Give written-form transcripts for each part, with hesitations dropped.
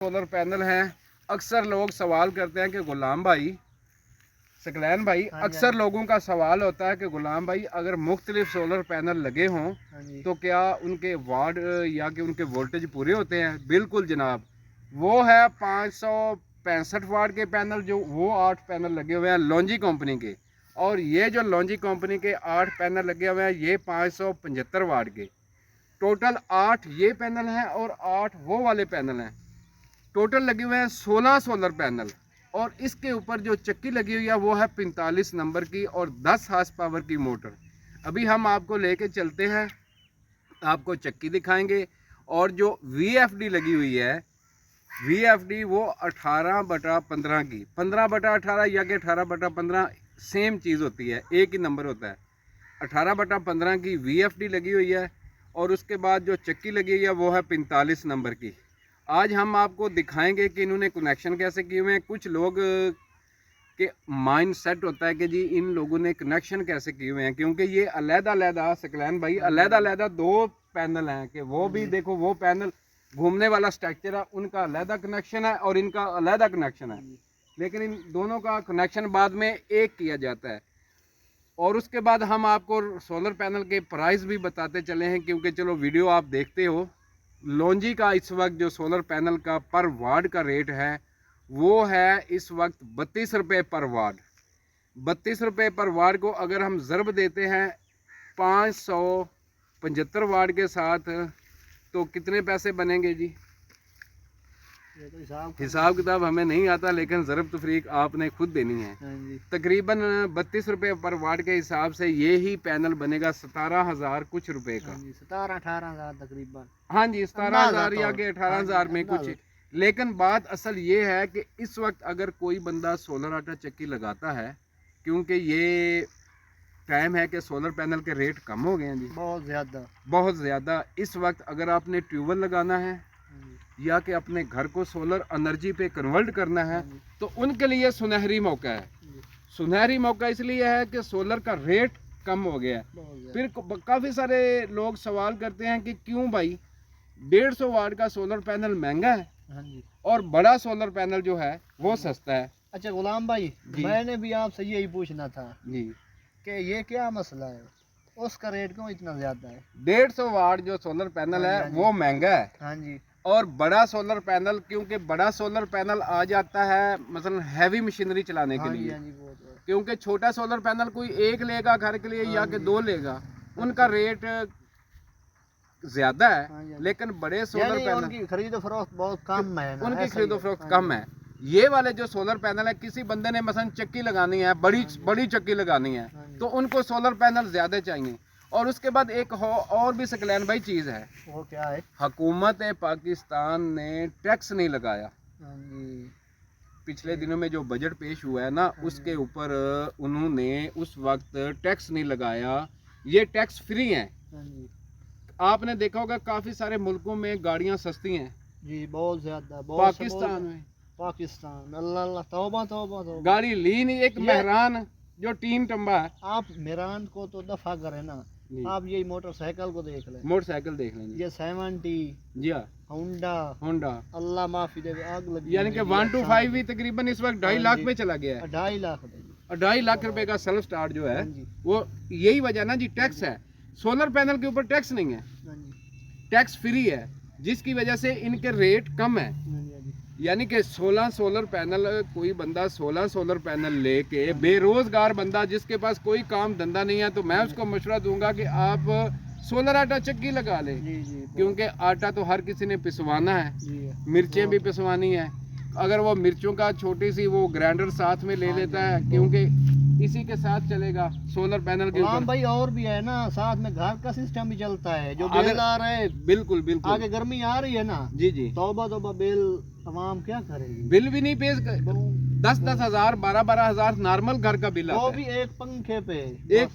Solar panel हैं। अक्सर लोग सवाल करते हैं कि गुलाम भाई, सकलैन भाई, अक्सर लोगों का सवाल होता है कि गुलाम भाई अगर मुख्तलिफ सोलर पैनल लगे हों तो क्या उनके वाट या कि उनके वोल्टेज पूरे होते हैं? बिल्कुल जनाब, वो है 565 वाट के पैनल, जो वो 8 पैनल लगे हुए हैं लॉन्जी कंपनी के, और ये जो लॉन्जी कंपनी के 8 पैनल लगे हुए हैं ये 575 वाट के। टोटल 8 ये पैनल हैं और 8 वो वाले पैनल हैं। टोटल लगे हुए हैं 16 सोलर पैनल, और इसके ऊपर जो चक्की लगी हुई है वो है 45 नंबर की और 10 हार्स पावर की मोटर। अभी हम आपको लेके चलते हैं, आपको चक्की दिखाएंगे, और जो VFD लगी हुई है, VFD वो 18/15 की, 15/18 या कि 18/15 सेम चीज़ होती है, एक ही नंबर होता है। 18/15 की VFD लगी हुई है, और उसके बाद जो चक्की लगी हुई है वो है 45 नंबर की। आज हम आपको दिखाएंगे कि इन्होंने कनेक्शन कैसे किए हुए हैं। कुछ लोग के माइंड सेट होता है कि जी इन लोगों ने कनेक्शन कैसे किए हुए हैं, क्योंकि ये अलग-अलग सकलैन भाई अलग-अलग 2 पैनल हैं कि वो भी देखो, वो पैनल घूमने वाला स्ट्रक्चर है, उनका अलग कनेक्शन है और इनका अलग कनेक्शन है, लेकिन इन दोनों का कनेक्शन बाद में एक किया जाता है। और उसके बाद हम आपको सोलर पैनल के प्राइस भी बताते चले हैं, क्योंकि चलो वीडियो आप देखते हो। लॉन्जी का इस वक्त जो सोलर पैनल का पर वाट का रेट है वो है इस वक्त 32 रुपये पर वाट। 32 रुपये पर वाट को अगर हम ज़रब देते हैं 575 वाट के साथ तो कितने पैसे बनेंगे जी? हिसाब किताब हमें नहीं आता, लेकिन ज़रब तफरीक आपने खुद देनी है। तकरीबन 32 रुपये पर वाट के हिसाब से ये ही पैनल बनेगा 17,000 कुछ रुपए का, 17-18,000 तकरीबन। हाँ जी, 17,000 या कि 18,000 में कुछ। लेकिन बात असल ये है कि इस वक्त अगर कोई बंदा सोलर आटा चक्की लगाता है, क्योंकि ये टाइम है कि सोलर पैनल के रेट कम हो गए हैं जी, बहुत ज़्यादा। इस वक्त अगर आपने ट्यूबवेल लगाना है या कि अपने घर को सोलर एनर्जी पे कन्वर्ट करना है तो उनके लिए सुनहरी मौका है। सुनहरी मौका इसलिए है कि सोलर का रेट कम हो गया है। फिर काफ़ी सारे लोग सवाल करते हैं कि क्यों भाई 150 वाट का सोलर पैनल महंगा है और बड़ा सोलर पैनल जो है वो सस्ता है। अच्छा गुलाम भाई, मैंने भी आपसे यही पूछना था जी कि ये क्या मसला है, उसका रेट क्यों इतना ज़्यादा है? 150 वाट जो सोलर पैनल है वो महंगा है। हाँ जी। और बड़ा सोलर पैनल, क्योंकि बड़ा सोलर पैनल आ जाता है मतलब हैवी मशीनरी चलाने के लिए, क्योंकि छोटा सोलर पैनल कोई एक लेगा घर के लिए या कि 2 लेगा, उनका रेट ज्यादा है। लेकिन बड़े सोलर पैनल उनकी खरीदो फरोख्त बहुत कम है, उनकी खरीदो फरोख्त कम है। ये वाले जो सोलर पैनल है, किसी बंदे ने मसलन चक्की लगानी है, बड़ी चक्की लगानी है, तो उनको सोलर पैनल ज्यादा चाहिए। और उसके बाद एक और भी सकलैन भाई चीज़ है, वो क्या है? हुकूमत पाकिस्तान ने टैक्स नहीं लगाया। पिछले दिनों में जो बजट पेश हुआ है ना, उसके ऊपर उन्होंने उस वक्त टैक्स नहीं लगाया। ये टैक्स फ्री हैं। आपने देखा होगा काफ़ी सारे मुल्कों में गाड़ियाँ सस्ती हैं जी, बहुत ज़्यादा। पाकिस्तान अल्लाह अल्लाह, तौबा तौबा तौबा। गाड़ी ली नहीं। एक मेहरान जो टीन टम्बा है, आप मेहरान को तो दफा करें ना, आप यही मोटरसाइकिल को देख लें, मोटरसाइकिल देख लें, ये 70 जी हाँ, होंडा अल्लाह माफी दे, आग लगी, यानी कि 125 भी तकरीबन इस वक्त 2.5 लाख पे चला गया है। 2.5 लाख, 2.5 लाख रुपए का सेल्फ स्टार्ट जो है वो यही वजह ना जी, टैक्स है। सोलर पैनल के ऊपर टैक्स नहीं है, टैक्स फ्री है, जिसकी वजह से इनके रेट कम है। यानी कि 16 सोलर पैनल, कोई बंदा 16 सोलर पैनल लेके बेरोजगार बंदा जिसके पास कोई काम धंधा नहीं है, तो मैं उसको मशवरा दूंगा कि आप सोलर आटा चक्की लगा ले, क्योंकि आटा तो हर किसी ने पिसवाना है, मिर्चें भी पिसवानी है। अगर वो मिर्चों का छोटी सी वो ग्राइंडर साथ में ले लेता है, क्योंकि इसी के साथ चलेगा सोलर पैनल के ऊपर भाई। और भी है ना, साथ में घर का सिस्टम भी चलता है, जो बिल आ रहा है। बिल्कुल बिल्कुल, आगे गर्मी आ रही है ना जी जी, तौबा तौबा, बिल तमाम क्या करेगी, बिल भी नहीं पे 10-10 हज़ार 12-12 हज़ार नॉर्मल घर का बिल आता है, वो भी एक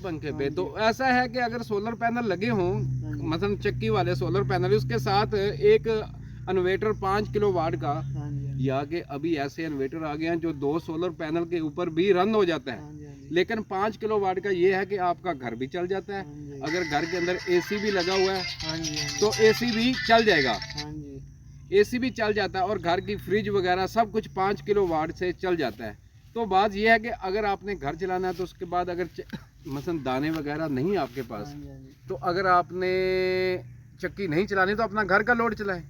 पंखे पे। तो ऐसा है कि अगर सोलर पैनल लगे हों, मतलब चक्की वाले सोलर पैनल, उसके साथ एक इन्वर्टर 5 किलो वाट का, या कि अभी ऐसे इन्वर्टर आ गए हैं जो 2 सोलर पैनल के ऊपर भी रन हो जाता है, लेकिन 5 किलो वाट का ये है कि आपका घर भी चल जाता है। अगर घर के अंदर AC भी लगा हुआ है तो AC भी चल जाएगा। AC भी चल जाता है और घर की फ्रिज वगैरह सब कुछ 5 किलो वाट से चल जाता है। तो बात यह है कि अगर आपने घर चलाना है तो उसके बाद अगर मसलन दाने वगैरह नहीं आपके पास, तो अगर आपने चक्की नहीं चलानी तो अपना घर का लोड चलाएं,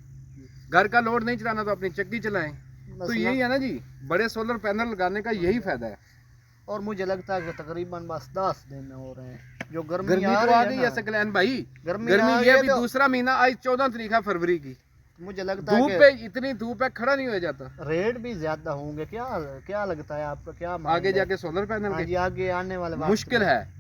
घर का लोड नहीं चलाना तो अपनी चक्की चलाएं। तो यही है ना जी, बड़े सोलर पैनल लगाने का यही फायदा है। और मुझे लगता है कि तकरीबन बस 10 दिन हो रहे हैं जो गर्मी तो आ गई है सकलैन भाई, गर्मी ये भी दूसरा महीना आज 14 तारीख है फरवरी की। मुझे लगता है धूप पे इतनी धूप है खड़ा नहीं हो जाता। रेट भी ज्यादा होंगे, क्या लगता है आपका, क्या आगे जाके सोलर पैनल के आगे आने वाले मुश्किल है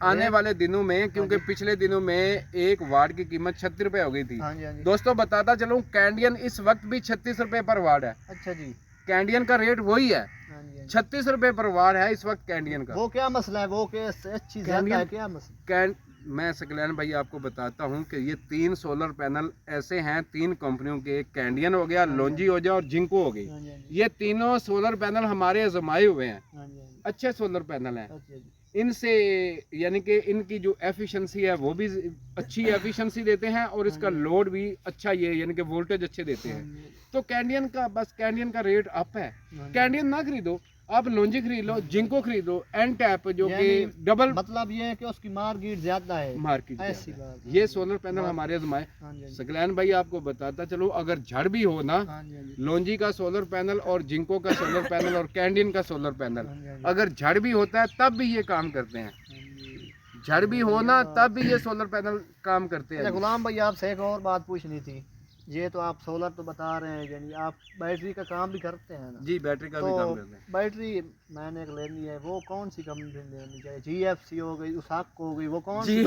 आने वाले दिनों में, क्योंकि पिछले दिनों में 1 वाट की कीमत 36 रुपए हो गई थी। दोस्तों बताता चलूं, कैंडियन इस वक्त भी 36 रुपए पर वाट है। अच्छा जी, कैंडियन का रेट वही है, 36 रुपए पर वाट है इस वक्त कैंडियन का। वो क्या मसला है, वो अच्छी ज्यादा है क्या मसला? मैं सकलैन भाई आपको बताता हूं कि ये 3 सोलर पैनल ऐसे हैं, 3 कंपनियों के, कैंडियन हो गया, लोंजी हो गया और जिंको हो गई। ये तीनों सोलर पैनल हमारे आजमाए हुए हैं, अच्छे सोलर पैनल हैं। इनसे यानी कि इनकी जो एफिशिएंसी है वो भी अच्छी एफिशिएंसी देते हैं और इसका लोड भी अच्छा, ये यानी कि वोल्टेज अच्छे देते हैं। तो कैंडियन का रेट अप है। कैंडियन ना खरीदो, आप लोंजी खरीद लो, जिंको खरीद लो, एन टैप जो कि डबल, मतलब ये है कि उसकी मार्केट ज्यादा है, मार्केट ऐसी बात। ये सोलर पैनल हमारे आजमाए। सकलैन भाई आपको बताता चलो, अगर झड़ भी हो ना, लोंजी का सोलर पैनल और जिंको का सोलर पैनल और कैंडियन का सोलर पैनल अगर झड़ भी होता है तब भी ये काम करते हैं, झड़ भी हो ना तब भी ये सोलर पैनल काम करते हैं। गुलाम भाई आपसे एक और बात पूछनी थी, ये तो आप सोलर तो बता रहे हैं, यानी आप बैटरी का काम भी करते हैं ना? जी बैटरी का भी काम करते हैं। बैटरी मैंने एक लेनी है, वो कौन सी कंपनी लेनी चाहिए? GFC हो गई, उसाको हो गई, वो कौन सी?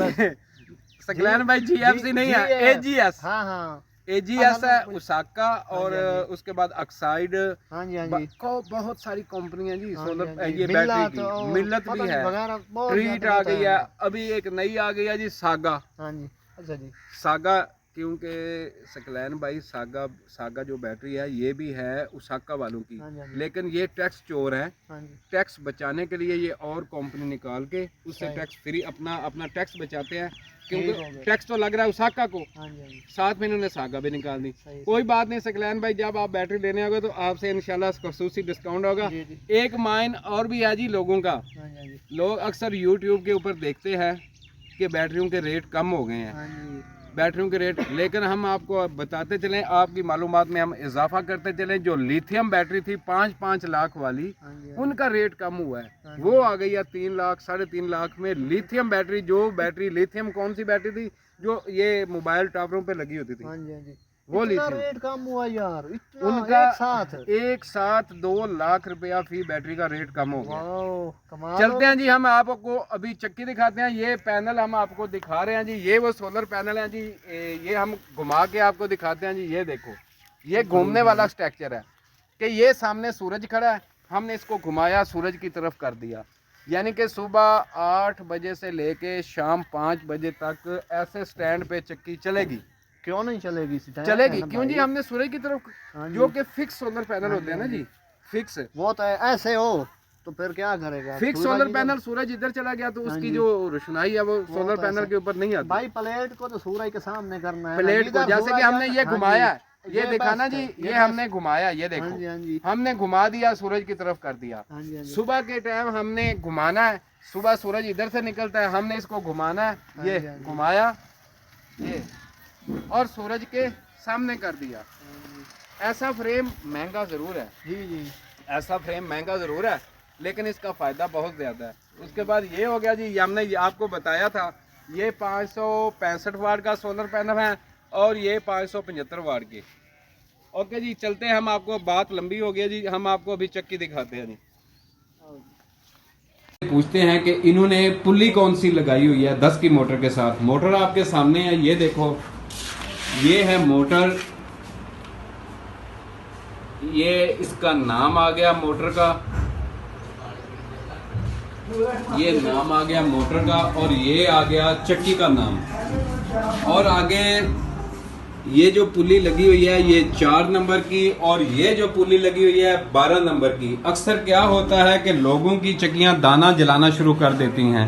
सकलैन भाई GFC नहीं है, AGS। हाँ हाँ AGS है, उसाका और उसके बाद ऑक्साइड। हाँ जी हाँ जी, बहुत सारी कंपनियां जी सोलर ये बैटरी की, मिल्लत भी है, ट्रीट आ गई है, अभी एक नई आ गई है जी सागा। हाँ जी, अच्छा जी, सागा, क्योंकि सकलैन भाई सागा जो बैटरी है ये भी है उसाका वालों की, लेकिन ये टैक्स चोर है। टैक्स बचाने के लिए ये और कंपनी निकाल के उससे टैक्स फ्री अपना टैक्स बचाते हैं, क्योंकि टैक्स तो लग रहा है उसाका को, साथ में इन्होंने सागा भी निकाल दी। कोई बात नहीं सकलैन भाई, जब आप बैटरी लेने आओगे तो आपसे इंशाल्लाह खसूसी डिस्काउंट होगा। एक माइन और भी है जी लोगों का, लोग अक्सर यूट्यूब के ऊपर देखते हैं कि बैटरियों के रेट कम हो गए हैं, बैटरियों के रेट, लेकिन हम आपको बताते चलें, आपकी मालूमात में हम इजाफा करते चलें। जो लिथियम बैटरी थी 5-5 लाख वाली, उनका रेट कम हुआ है, वो आ गई है 3 लाख 3.5 लाख में। लिथियम बैटरी, जो बैटरी लिथियम कौन सी बैटरी थी जो ये मोबाइल टावरों पे लगी होती थी, वो लिथियम रेट कम हुआ यार, इतना उनका एक साथ 2 लाख रुपया फी बैटरी का रेट कम हो गया। कमाल। चलते हैं जी, हम आपको अभी चक्की दिखाते हैं। ये पैनल हम आपको दिखा रहे हैं जी, ये वो सोलर पैनल है जी, ये हम घुमा के आपको दिखाते हैं जी। ये देखो, ये घूमने वाला स्ट्रक्चर है कि ये सामने सूरज खड़ा है, हमने इसको घुमाया, सूरज की तरफ कर दिया, यानी कि सुबह 8 बजे से लेके शाम 5 बजे तक ऐसे स्टैंड पे चक्की चलेगी। क्यों नहीं चलेगी? चलेगी, क्यों जी? हमने सूरज की तरफ, जो कि फिक्स सोलर पैनल होते हैं ना जी, फिक्स, वो तो ऐसे हो तो फिर क्या करेगा? फिक्स सोलर पैनल, सूरज इधर चला गया तो उसकी जो रोशनाई है वो सोलर पैनल के ऊपर नहीं आती। भाई प्लेट को तो सूरज के सामने करना है, प्लेट को जैसे कि हमने ये घुमाया, ये देखा ना जी, ये हमने घुमाया, ये देखो हमने घुमा दिया, सूरज की तरफ कर दिया। सुबह के टाइम हमने घुमाना है, सुबह सूरज इधर से निकलता है, हमने इसको घुमाना है, ये घुमाया, ये और सूरज के सामने कर दिया। ऐसा फ्रेम महंगा ज़रूर है जी, ऐसा फ्रेम महंगा ज़रूर है, लेकिन इसका फ़ायदा बहुत ज़्यादा है। उसके बाद ये हो गया जी, हमने आपको बताया था, ये 565 वाट का सोलर पैनल है और ये 575 वाट के। ओके जी, चलते हैं हम, आपको बात लंबी हो गई जी, हम आपको अभी चक्की दिखाते हैं जी। पूछते हैं कि इन्होंने पुल्ली कौन सी लगाई हुई है 10 की मोटर के साथ। मोटर आपके सामने है, ये देखो, ये है मोटर, ये इसका नाम आ गया मोटर का, ये नाम आ गया मोटर का, और ये आ गया चक्की का नाम। और आगे ये जो पुली लगी हुई है ये 4 नंबर की, और ये जो पुली लगी हुई है 12 नंबर की। अक्सर क्या होता है कि लोगों की चक्कियां दाना जलाना शुरू कर देती हैं,